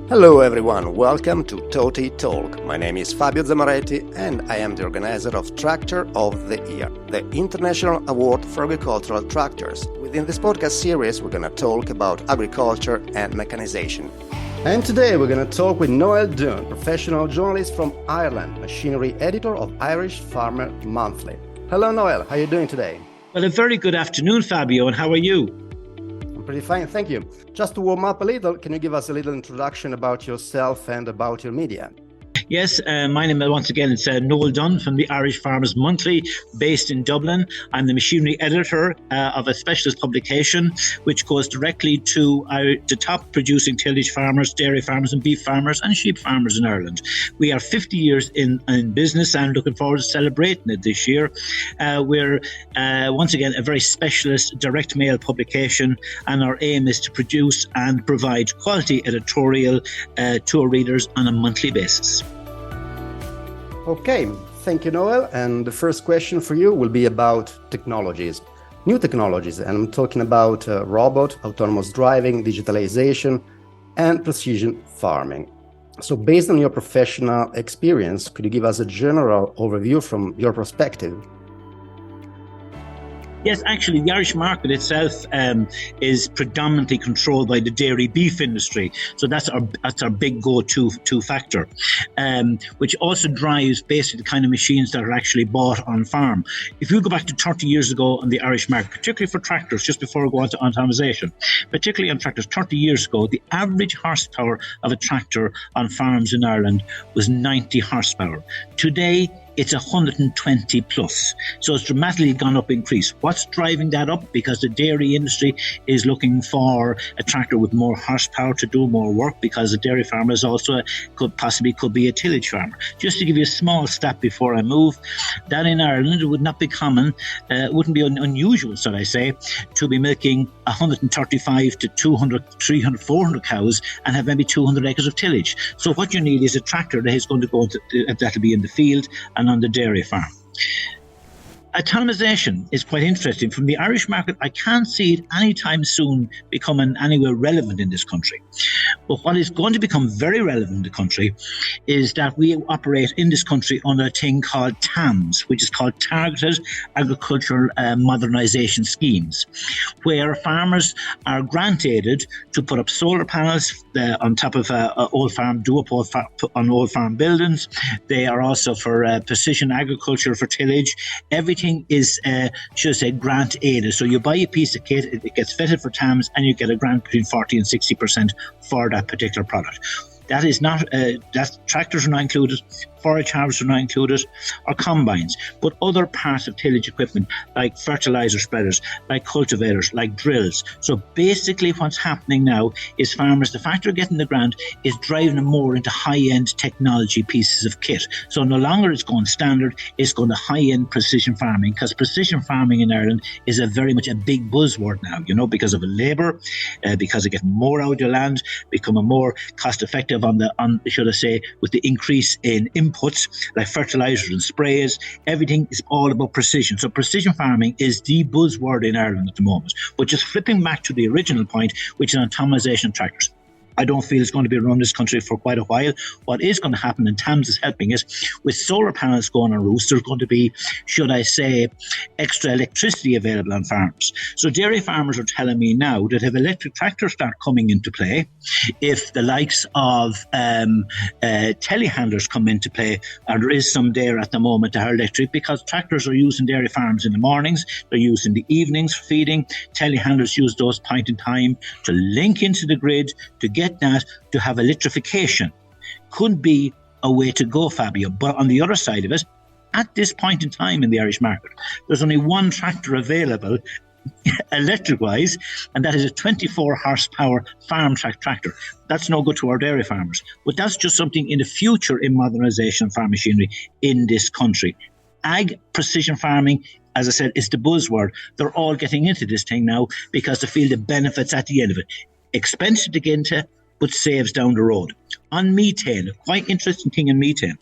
Hello everyone, welcome to Toti Talk. My name is Fabio Zamaretti and I am the organizer of Tractor of the Year, the International Award for Agricultural Tractors. Within this podcast series, we're going to talk about agriculture and mechanization. And today we're going to talk with Noel Dunne, professional journalist from Ireland, machinery editor of Irish Farmer Monthly. Hello Noel, how are you doing today? Well, a very good afternoon, Fabio, and how are you? Pretty fine, thank you. Just to warm up a little, can you give us a little introduction about yourself and about your media? Yes, my name once again is Noel Dunne from the Irish Farmers Monthly, based in Dublin. I'm the machinery editor of a specialist publication which goes directly to the top producing tillage farmers, dairy farmers and beef farmers and sheep farmers in Ireland. We are 50 years in business and looking forward to celebrating it this year. We're once again a very specialist direct mail publication, and our aim is to produce and provide quality editorial to our readers on a monthly basis. Okay, thank you, Noel. And the first question for you will be about technologies, new technologies. And I'm talking about robot, autonomous driving, digitalization, and precision farming. So based on your professional experience, could you give us a general overview from your perspective? Yes, actually, the Irish market itself is predominantly controlled by the dairy beef industry. So that's our big go-to factor, which also drives basically the kind of machines that are actually bought on farm. If you go back to 30 years ago on the Irish market, particularly for tractors, just before we go on to automatization, particularly on tractors, 30 years ago, the average horsepower of a tractor on farms in Ireland was 90 horsepower. Today, it's 120 plus. So it's dramatically gone up increase. What's driving that up? Because the dairy industry is looking for a tractor with more horsepower to do more work, because the dairy farmer is also could be a tillage farmer. Just to give you a small stat before I move, that in Ireland it would not be common, wouldn't be unusual, shall I say, to be milking 135 to 200, 300, 400 cows and have maybe 200 acres of tillage. So what you need is a tractor that is going to go that'll be in the field and on the dairy farm. Autonomization is quite interesting. From the Irish market, I can't see it anytime soon becoming anywhere relevant in this country. But what is going to become very relevant in the country is that we operate in this country under a thing called TAMS, which is called Targeted Agricultural Modernisation Schemes, where farmers are grant-aided to put up solar panels on top of old farm buildings. They are also for precision agriculture, for tillage. Everything is, should I say, grant aided. So you buy a piece of kit, it gets fitted for TAMS, and you get a grant between 40 and 60% for that particular product. That is not, that tractors are not included, forage harvesters are not included, or combines, but other parts of tillage equipment like fertilizer spreaders, like cultivators, like drills. So basically what's happening now is farmers, the factor of getting the grant is driving them more into high-end technology pieces of kit. So no longer it's going standard, it's going to high-end precision farming, because precision farming in Ireland is very much a big buzzword now, because of the labour, because of getting more out of the land, becoming more cost-effective should I say, with the increase in inputs like fertilizers and sprays. Everything is all about precision. So precision farming is the buzzword in Ireland at the moment. But just flipping back to the original point, which is automatization of tractors, I don't feel it's going to be around this country for quite a while. What is going to happen, and TAMS is helping us, with solar panels going on roofs, there's going to be, should I say, extra electricity available on farms. So dairy farmers are telling me now that if electric tractors start coming into play, if the likes of telehandlers come into play, and there is some there at the moment that are electric, because tractors are used in dairy farms in the mornings, they're used in the evenings for feeding. Telehandlers use those point in time to link into the grid, to get that, to have electrification. Could be a way to go, Fabio. But on the other side of it, at this point in time in the Irish market, there's only one tractor available electric-wise, and that is a 24 horsepower farm tractor. That's no good to our dairy farmers. But that's just something in the future in modernisation of farm machinery in this country. Ag precision farming, as I said, is the buzzword. They're all getting into this thing now because they feel the benefits at the end of it. Expensive to get into, but saves down the road. On methane, a quite interesting thing in methane.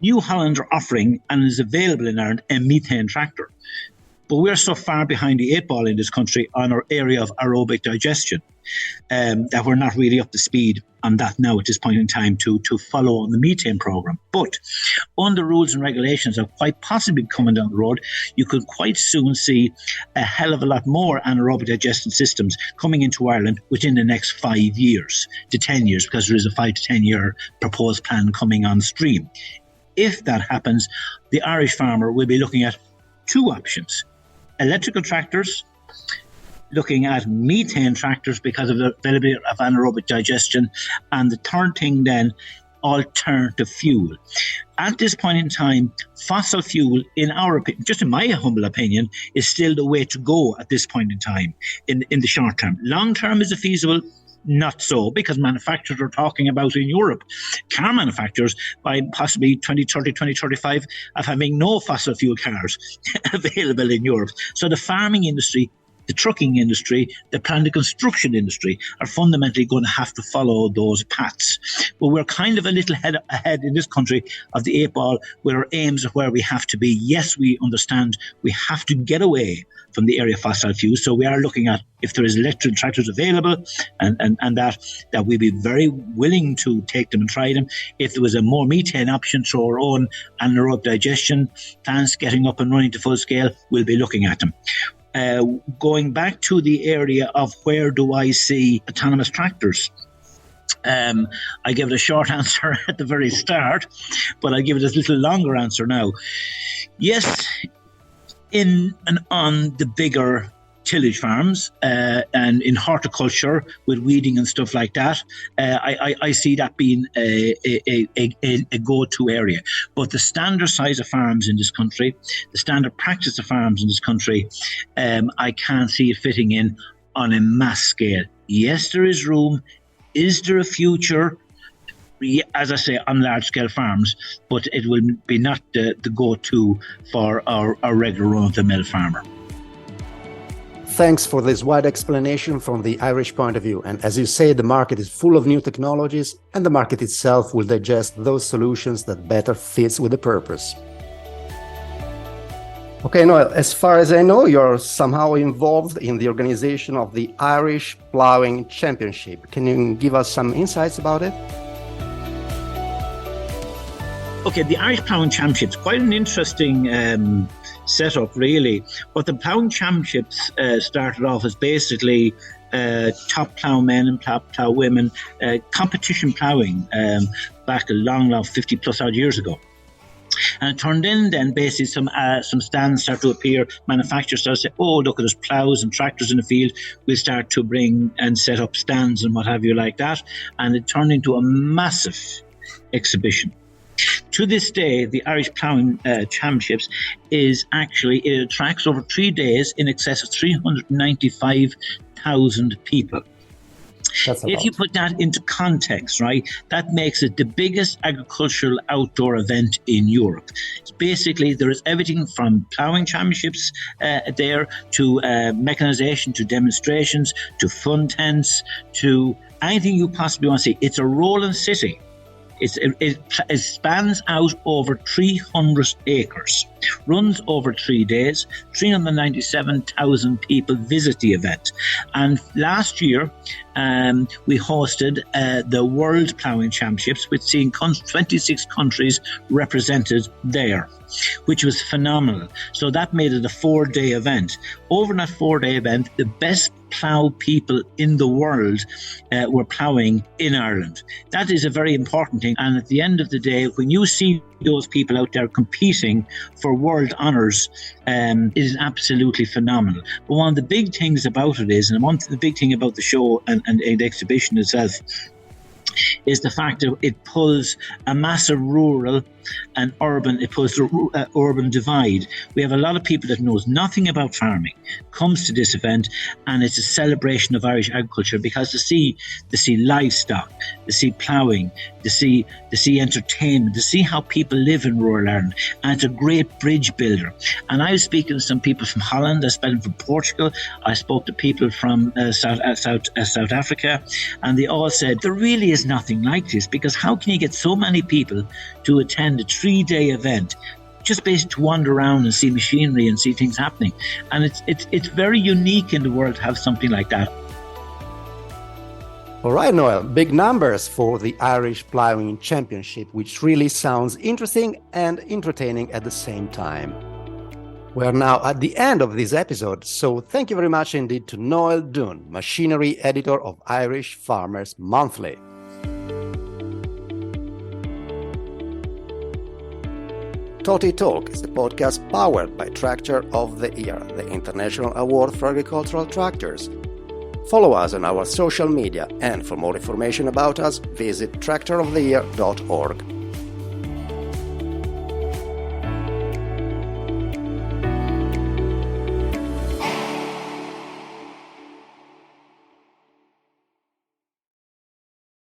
New Holland are offering, and is available in Ireland, a methane tractor. But we're so far behind the eight ball in this country on our area of aerobic digestion that we're not really up to speed on that now at this point in time to follow on the methane program. But on the rules and regulations are quite possibly coming down the road, you could quite soon see a hell of a lot more anaerobic digestion systems coming into Ireland within the next 5 years to 10 years, because there is a 5 to 10 year proposed plan coming on stream. If that happens, the Irish farmer will be looking at two options: electrical tractors, looking at methane tractors because of the availability of anaerobic digestion, and the third thing then, alternative fuel. At this point in time, fossil fuel, in our opinion, just in my humble opinion, is still the way to go at this point in time in the short term. Long term, is it feasible? Not so, because manufacturers are talking about in Europe, car manufacturers, by possibly 2030, 2035, of having no fossil fuel cars available in Europe. So the farming industry, the trucking industry, the plant and construction industry are fundamentally going to have to follow those paths. But we're kind of a little ahead in this country of the eight ball, where our aims are where we have to be. Yes, we understand we have to get away from the area of fossil fuels. So we are looking at, if there is electric tractors available, and that we'd be very willing to take them and try them. If there was a more methane option through our own anaerobic digestion plants getting up and running to full scale, we'll be looking at them. Going back to the area of where do I see autonomous tractors? I gave it a short answer at the very start, but I'll give it a little longer answer now. Yes, in and on the bigger tillage farms and in horticulture with weeding and stuff like that, I see that being a go-to area. But the standard size of farms in this country, the standard practice of farms in this country, I can't see it fitting in on a mass scale. Yes, there is room. Is there a future? As I say, on large-scale farms, but it will be not the go-to for our regular run-of-the-mill farmer. Thanks for this wide explanation from the Irish point of view. And as you say, the market is full of new technologies, and the market itself will digest those solutions that better fits with the purpose. Okay, Noel, as far as I know, you're somehow involved in the organization of the Irish Plowing Championship. Can you give us some insights about it? Okay, the Irish Plowing Championships, quite an interesting setup, really. But the Plowing Championships started off as basically top ploughmen and plough women competition ploughing back a long 50 plus odd years ago. And it turned in then basically some stands start to appear. Manufacturers start to say, oh, look, there's ploughs and tractors in the field. We'll start to bring and set up stands and what have you like that. And it turned into a massive exhibition. To this day, the Irish Plowing Championships it attracts over 3 days in excess of 395,000 people. If you put that into context, right, that makes it the biggest agricultural outdoor event in Europe. It's basically, there is everything from ploughing championships there to mechanization, to demonstrations, to fun tents, to anything you possibly want to see. It's a rolling city. It spans out over 300 acres, runs over 3 days, 397,000 people visit the event. And last year, we hosted the World Plowing Championships, which seen 26 countries represented there, which was phenomenal. So that made it a 4-day event. Over that 4-day event, the best plough people in the world were ploughing in Ireland. That is a very important thing. And at the end of the day, when you see those people out there competing for world honours, it is absolutely phenomenal. But one of the big things about it is, and the big thing about the show and the exhibition itself, is the fact that it pulls a massive rural and urban, it pulls the urban divide. We have a lot of people that knows nothing about farming, comes to this event, and it's a celebration of Irish agriculture, because to see livestock, to see ploughing, to see entertainment, to see how people live in rural Ireland, and it's a great bridge builder. And I was speaking to some people from Holland, I spoke from Portugal, I spoke to people from South Africa, and they all said there really is nothing like this, because how can you get so many people to attend a 3-day event just basically to wander around and see machinery and see things happening. And it's very unique in the world to have something like that. All right, Noel, big numbers for the Irish Plowing Championship, which really sounds interesting and entertaining at the same time. We are now at the end of this episode, so thank you very much indeed to Noel Dunne, machinery editor of Irish Farmers Monthly. Toti Talk is the podcast powered by Tractor of the Year, the International Award for Agricultural Tractors. Follow us on our social media, and for more information about us, visit tractoroftheyear.org.